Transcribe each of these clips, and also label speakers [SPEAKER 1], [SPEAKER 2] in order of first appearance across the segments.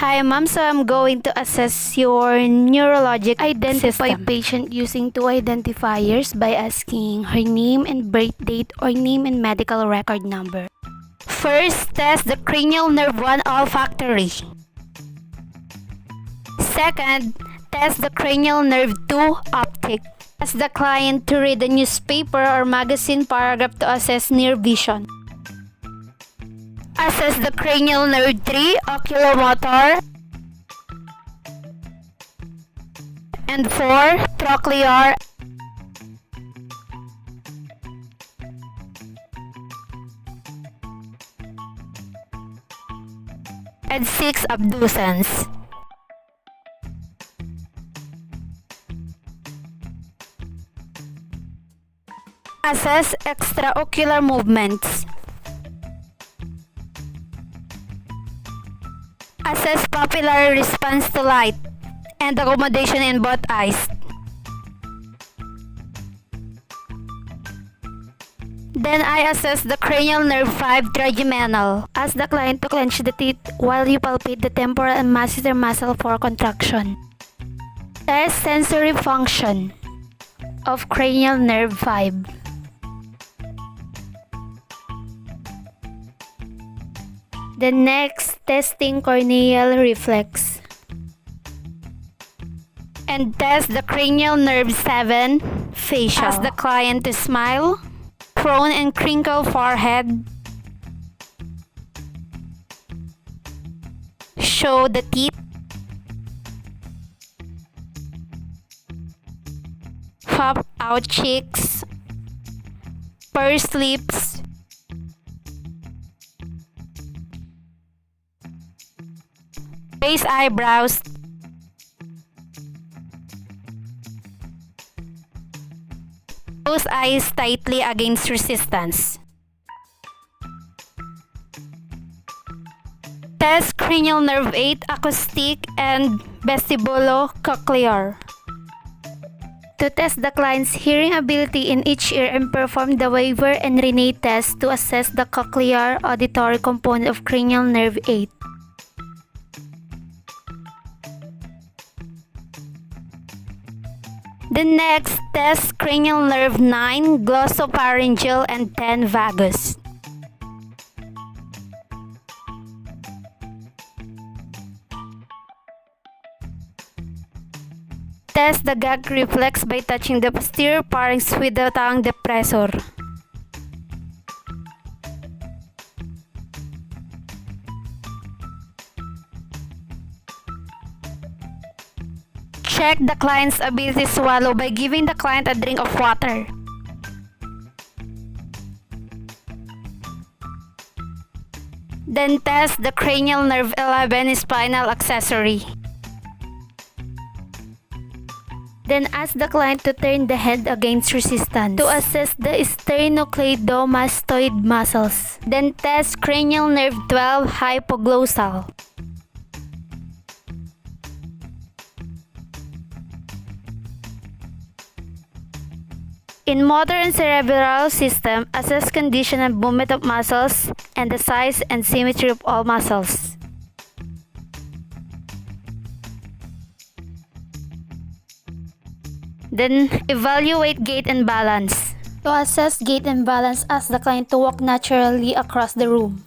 [SPEAKER 1] Hi ma'am, so I'm going to assess your neurologic identify
[SPEAKER 2] system.
[SPEAKER 1] patient using two identifiers by asking her name and birth date or name and medical record number. First, test the cranial nerve 1 olfactory. Second, test the cranial nerve 2 optic. Ask the client to read a newspaper or magazine paragraph to assess near vision. Assess the cranial nerve 3 oculomotor and 4 trochlear and 6 abducens. Assess extraocular movements. Assess pupillary response to light and accommodation in both eyes. Then I assess the cranial nerve 5 trigeminal. Ask the client to clench the teeth while you palpate the temporal and masseter muscle for contraction. Test sensory function of cranial nerve 5. The next, testing corneal reflex. And test the cranial nerve 7 facial. Ask the client to smile, frown and crinkle forehead. Show the teeth. Pop out cheeks. Purse lips. Raise eyebrows. Close eyes tightly against resistance. Test cranial nerve 8 acoustic and vestibulocochlear. To test the client's hearing ability in each ear and perform the Weaver and Rene test to assess the cochlear auditory component of cranial nerve 8. The next, test cranial nerve 9, glossopharyngeal and 10 vagus. Test the gag reflex by touching the posterior pharynx with the tongue depressor. Check the client's ability to swallow by giving the client a drink of water. Then test the cranial nerve 11 spinal accessory. Then ask the client to turn the head against resistance to assess the sternocleidomastoid muscles. Then test cranial nerve 12 hypoglossal. In motor and cerebral system, assess condition and movement of muscles and the size and symmetry of all muscles. Then, evaluate gait and balance. To assess gait and balance, ask the client to walk naturally across the room.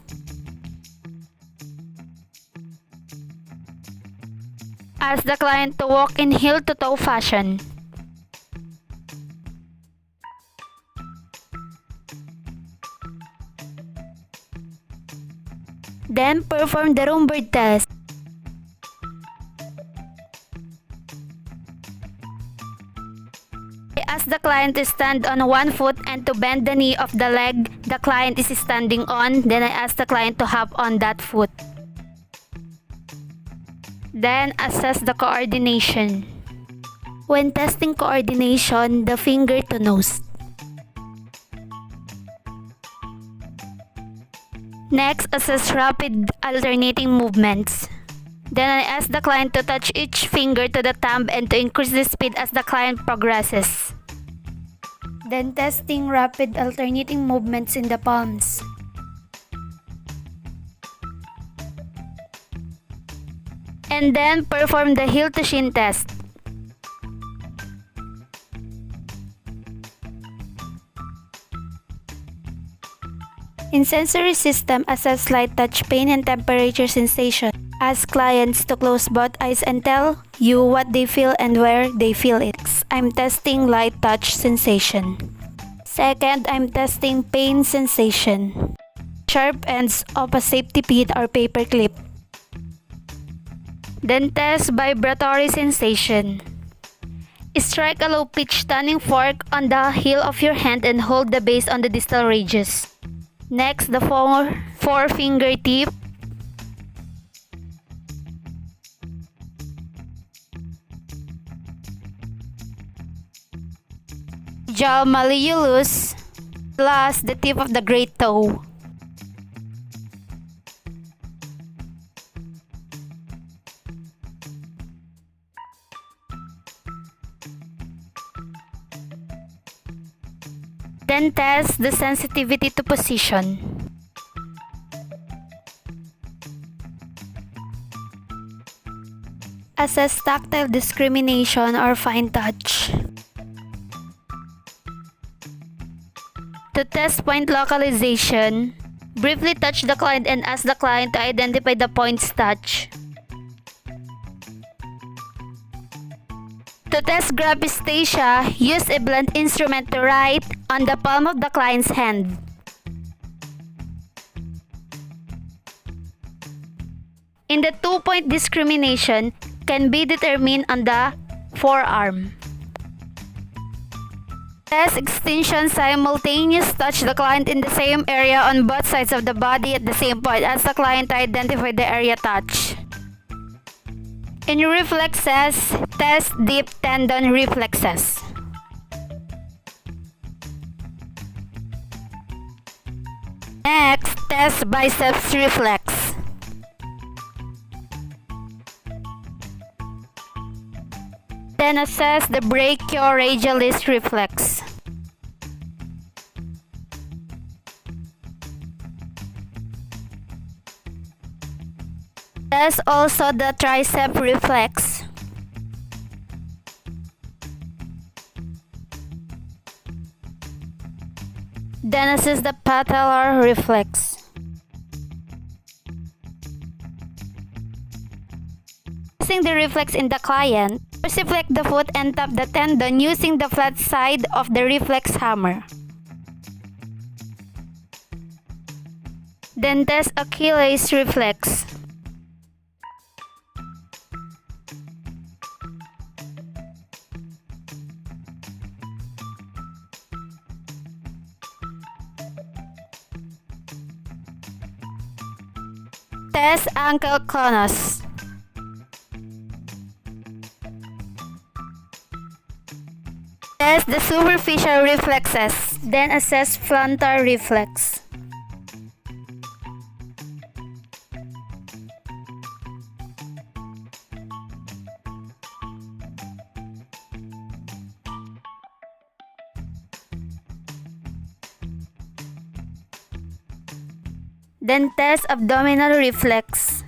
[SPEAKER 1] Ask the client to walk in heel-to-toe fashion. Then, perform the room bird test. I ask the client to stand on one foot and to bend the knee of the leg the client is standing on. Then I ask the client to hop on that foot. Then, assess the coordination. When testing coordination, the finger to nose. Next, assess rapid alternating movements. Then I ask the client to touch each finger to the thumb and to increase the speed as the client progresses. Then testing rapid alternating movements in the palms. and then perform the heel to shin test. In sensory system, assess light touch pain and temperature sensation. Ask clients to close both eyes and tell you what they feel and where they feel it. I'm testing light touch sensation. Second, I'm testing pain sensation. Sharp ends of a safety pin or paper clip. Then test vibratory sensation. Strike a low-pitch tuning fork on the heel of your hand and hold the base on the distal ridges. Next, the four-finger tip. Jaw malleolus. Last, the tip of the great toe. Then test the sensitivity to position. Assess tactile discrimination or fine touch. To test point localization, briefly touch the client and ask the client to identify the points touched. To test gravistasia, use a blunt instrument to write on the palm of the client's hand. In the two-point discrimination can be determined on the forearm. Test extension simultaneous touch the client in the same area on both sides of the body at the same point. Ask the client to identify the area touch. In reflexes, test deep tendon reflexes. Next, test biceps reflex. Then assess the brachioradialis reflex. Test also the tricep reflex. Then assess the patellar reflex. Using the reflex in the client, dorsiflex the foot and tap the tendon using the flat side of the reflex hammer. Then test Achilles reflex. Test ankle conus. Test the superficial reflexes, then assess plantar reflex. Then test abdominal reflex.